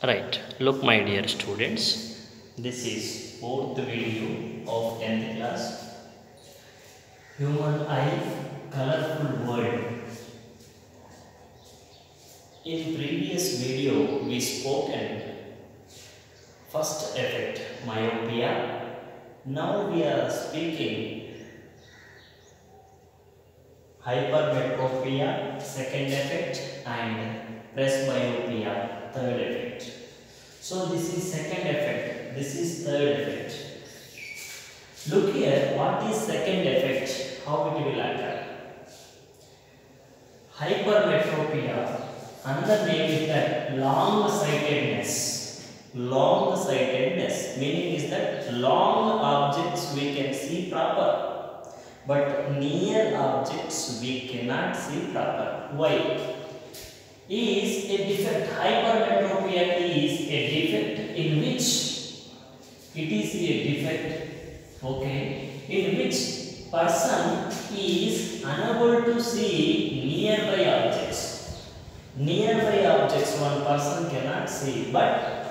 Right, look my dear students, this is fourth video of 10th class. Human eye, colorful world. In previous video we spoken first effect myopia. Now we are speaking hypermetropia second effect and presbyopia third effect. So this is second effect, this is third effect. Look here, what is second effect? How it will occur? Hypermetropia, another name is that long-sightedness. Long-sightedness meaning is that long objects we can see proper, but near objects we cannot see proper. Why? Is a defect. Hypermetropia is a defect in which it is a defect, okay, in which person is unable to see nearby objects. Nearby objects one person cannot see, but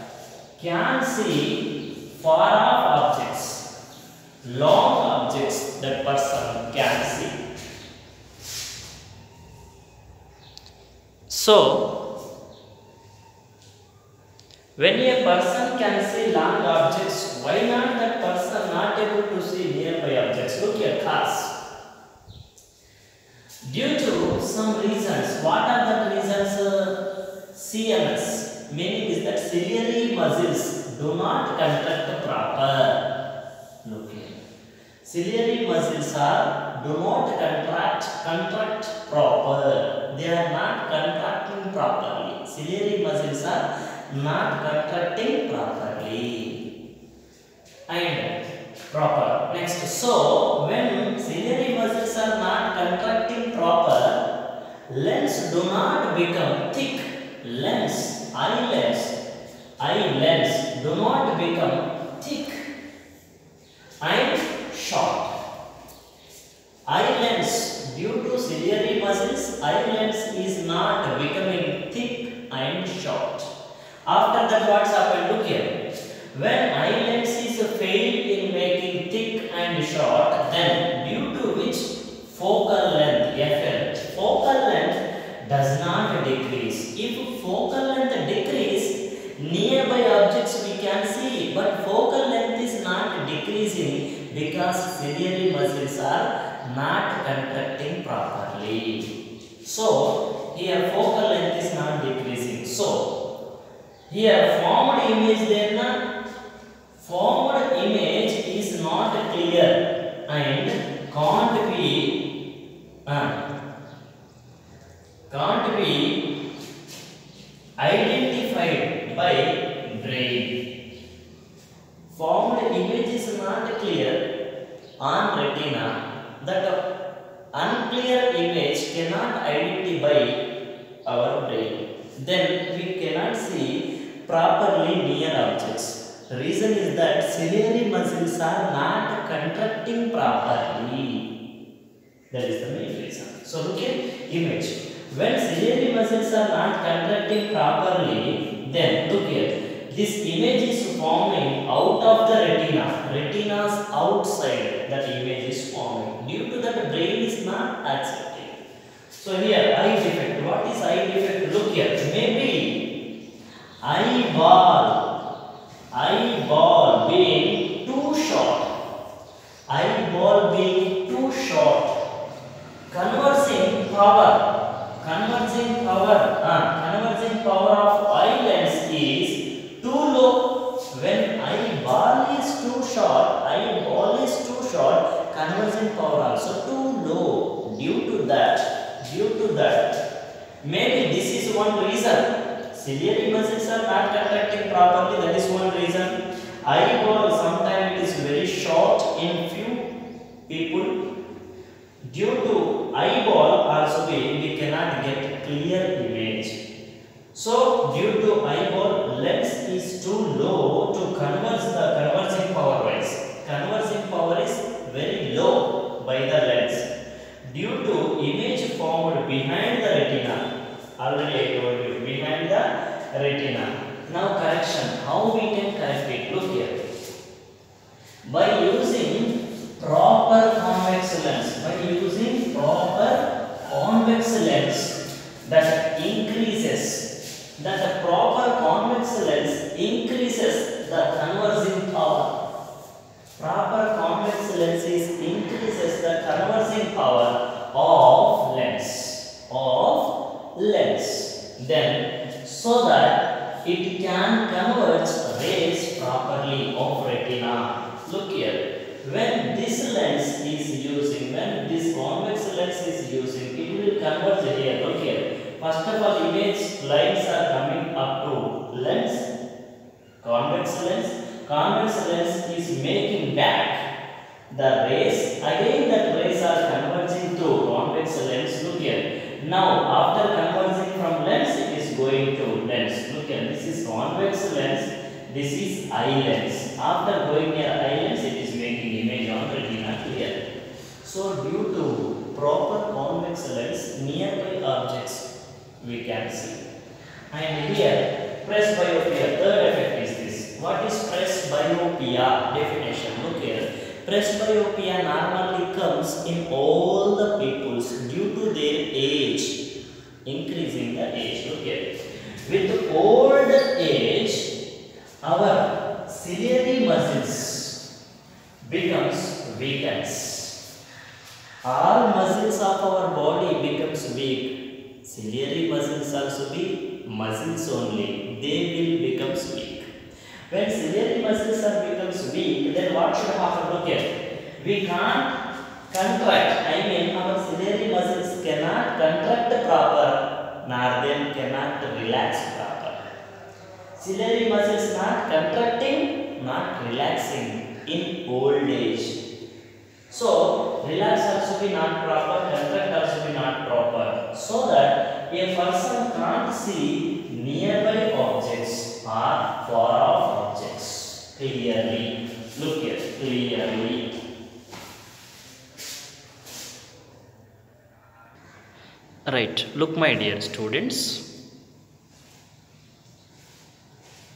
can see far off objects. Long objects that person can see. So, when a person can see long objects, why not that person not able to see nearby objects? Look at cars. Due to some reasons, what are the reasons? CMS, meaning is that ciliary muscles do not contract proper. Look here. Ciliary muscles do not contract proper. They are not contracting properly. Ciliary muscles are not contracting properly and proper. Next, so when ciliary muscles are not contracting proper, lens do not become thick. Eye lens do not become thick and short. Eye lens, due to ciliary muscles, eye lens is not becoming thick and short. After that, what's happened? Look here. When eye lens is failed in making thick and short, then due to which focal length, focal length does not decrease. If focal length decrease, nearby objects we can see, but focal length is not decreasing because ciliary muscles are not contracting properly. So here focal length is not decreasing. So here formed image formed image is not clear and can't be identified by brain. Formed image is not clear on retina. That unclear image cannot identify our brain. Then we cannot see properly near objects. The reason is that ciliary muscles are not contracting properly. That is the main reason. So look at image. When ciliary muscles are not contracting properly, then look here. This image is forming out of the retina. Retina's outside that image is forming. Due to that, the brain is not accepting. So here eye defect. What is eye defect? Look here. Maybe eyeball being too short. Eyeball being too short. Conversing power of eye lens is too low. When eyeball is too short, conversing power also too low. Due to that, maybe this is one reason. Ciliary muscles are not contracting properly. That is one reason. Eyeball sometimes it is very short in few people. Due to eyeball also we cannot get clear image. So due to eyeball, lens is too low to conversing power wise. Conversing power is very low by the lens. Due to image formed behind the retina, already I told you, behind the retina. Now correction. How we can correct it? Look here. By using proper convex lens. By using proper convex lens that increases. That the proper convex lens increases the conversing power. Proper convex lens increases the conversing power of lens. Then so that it can converge rays properly of retina. Look here. When this lens is using, when this convex lens is using, it will converge here. Look here. First of all, image lines are coming up to lens, convex lens. Convex lens is making back the rays. Again, that rays are converging to convex lens. Look here. Now, after converging from lens, it is going to lens. Look here. This is convex lens. This is eye lens. After going near eye lens, it is making image on retina clear. So, due to proper convex lens, nearby objects we can see. And here, presbyopia. Third effect is this. What is presbyopia? Definition. Look here. Presbyopia normally comes in all the peoples due to their age, increasing the age. Look here. With old age, our ciliary muscles weakens. All muscles of our body becomes weak. Ciliary muscles also be muscles only. They will become weak. When ciliary muscles are becomes weak, then what should happen? Look here. We can't contract. I mean, our ciliary muscles cannot contract proper, nor they cannot relax proper. Ciliary muscles not contracting, not relaxing in old age. So, relax also be not proper, contract also be not proper. So that a person can't see nearby objects or far off objects clearly. Look here, clearly. Right, look my dear students.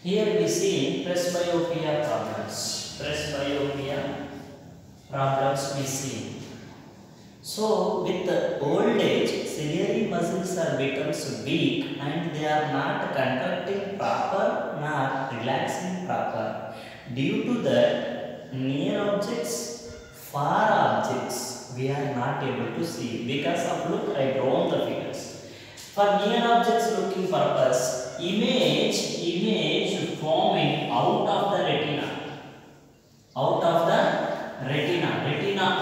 Here we see presbyopia problems. Presbyopia problems we see. So, with the old age, ciliary muscles are becomes weak and they are not contracting proper nor relaxing proper. Due to that, near objects, far objects, we are not able to see. Because of look, I drawn the figures. For near objects looking purpose, image forming out of the retina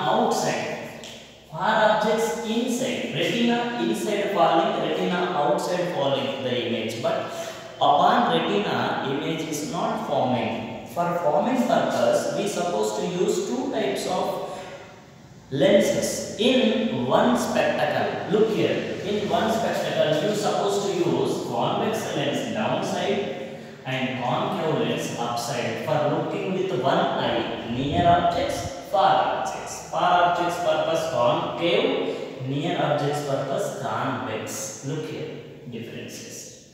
outside. Far objects inside, retina inside falling, retina outside falling the image. But upon retina, image is not forming. For forming purpose, we supposed to use two types of lenses in one spectacle. Look here, in one spectacle, you supposed to use convex lens downside and concave lens upside for looking with one eye, near objects, far objects. Far objects purpose concave, near objects purpose convex. Look here, differences.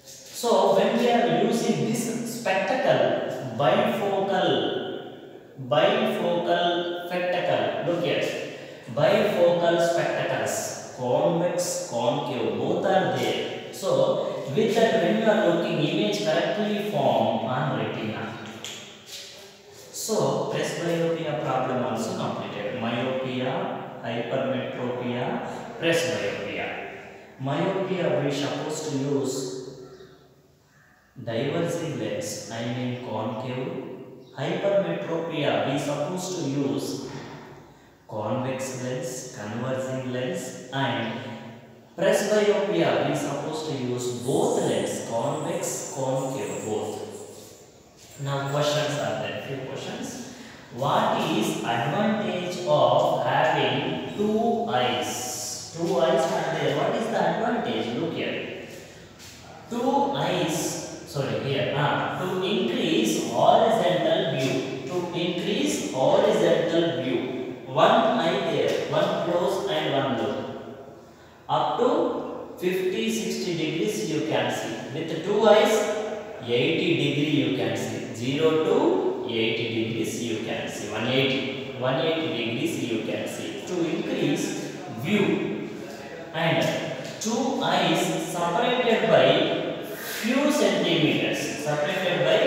So when we are using this spectacle, bifocal spectacle, look here, bifocal spectacles, convex, concave, both are there. So with that, when you are looking, image correctly formed on retina. So, presbyopia problem also completed. Myopia, hypermetropia, presbyopia. Myopia, we supposed to use diverging lens, I mean concave. Hypermetropia, we supposed to use convex lens, converging lens, and presbyopia, we supposed to use both lens, convex, concave, both. Now questions are there, few questions. What is advantage of having two eyes? Two eyes are there. What is the advantage? Look here. Two eyes, to increase horizontal view. To increase horizontal view. One eye there, one close and one low. Up to 50-60 degrees you can see. With two eyes, 80 degree you can see. 0 to 80 degrees you can see. 180 degrees you can see. To increase view, and two eyes separated by few centimeters. Separated by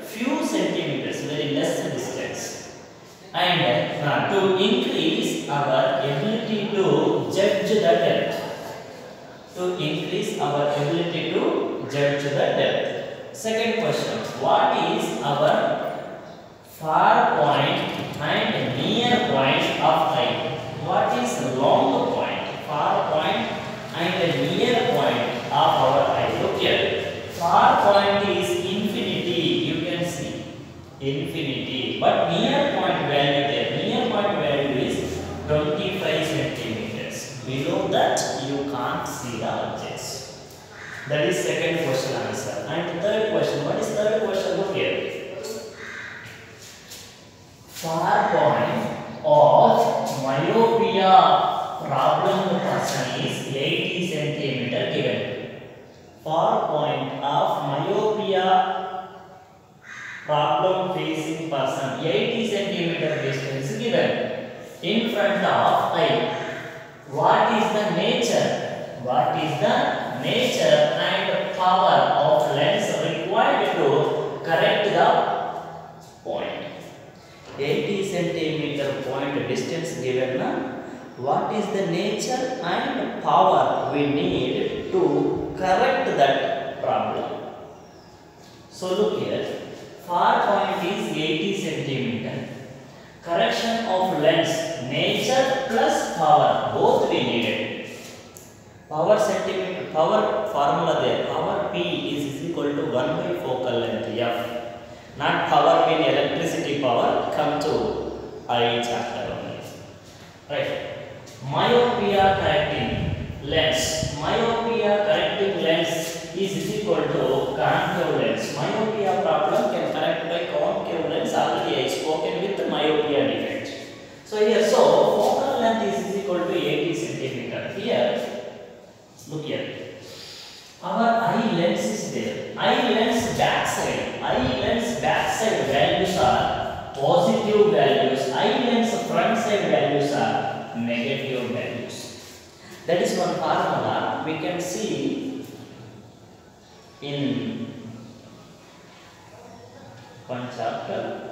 few centimeters, very less distance. And to increase our ability to judge the depth. To increase our ability to judge the depth. Second question, what is our far point and near point of eye? What is long point, far point and near point of our eye? Look here, far point is infinity, you can see, infinity, but near point value there, near point value is 25 centimeters. Below that you can't see the objects. That is second question answer. And third question, what is third question? Look here. Far point of myopia problem person is 80 centimeter given. Far point of myopia problem facing person 80 centimeter distance given in front of eye. What is the nature? What is the nature and power of lens required to correct the point? 80 centimeter point distance given. What is the nature and power we need to correct that problem? So look here, far point is 80 centimeter. Correction of lens, nature plus power, both we needed. Power centimeter, power formula there, power P is equal to 1 by focal length F. Not power mean electricity power, come to I chapter only. Right. Myopia correcting lens. Myopia correcting lens is equal to concave lens. Myopia problem can correct by concave lens. Already I spoken with the myopia defect. So here, so focal length is equal to 80 centimeter. Here, look here. Our eye lens is there. Eye lens backside. Eye lens backside values are positive values. Eye lens front side values are negative values. That is one formula we can see in one chapter.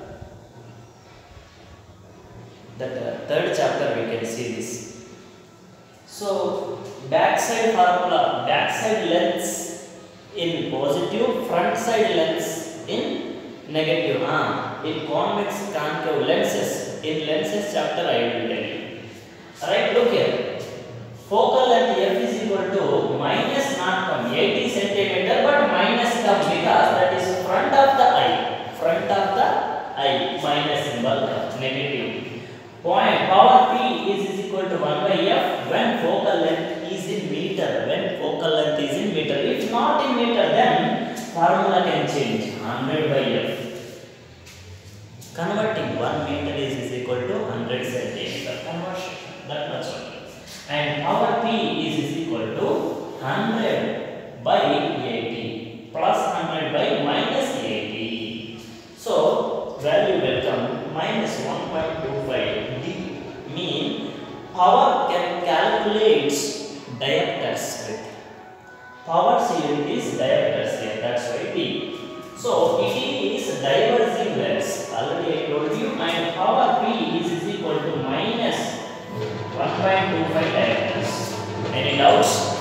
That third chapter we can see this. So backside formula, backside lens in positive, front side lens in negative. In convex concave lenses, in lenses chapter I will tell you. Alright, look here. Focal length F is equal to minus not come 80 centimeter, but minus come because that is front of the eye. Front of the eye, minus symbol come, negative. Point power P is equal to 1 by F when focal length is in meter. When focal length is in meter. If not in meter, then formula can change. 100 by F. Converting 1 meter is equal to 100 centimeter. Conversion. That much only. And power P is equal to 100 by 80 plus 100 by minus 80. So value will come minus 1.25. D mean power can calculate diopters with. Power unit is diopters here. That's why D. So it is diverging lens. Already I told you. And power P is equal to minus 1.25 diopters. Any doubts?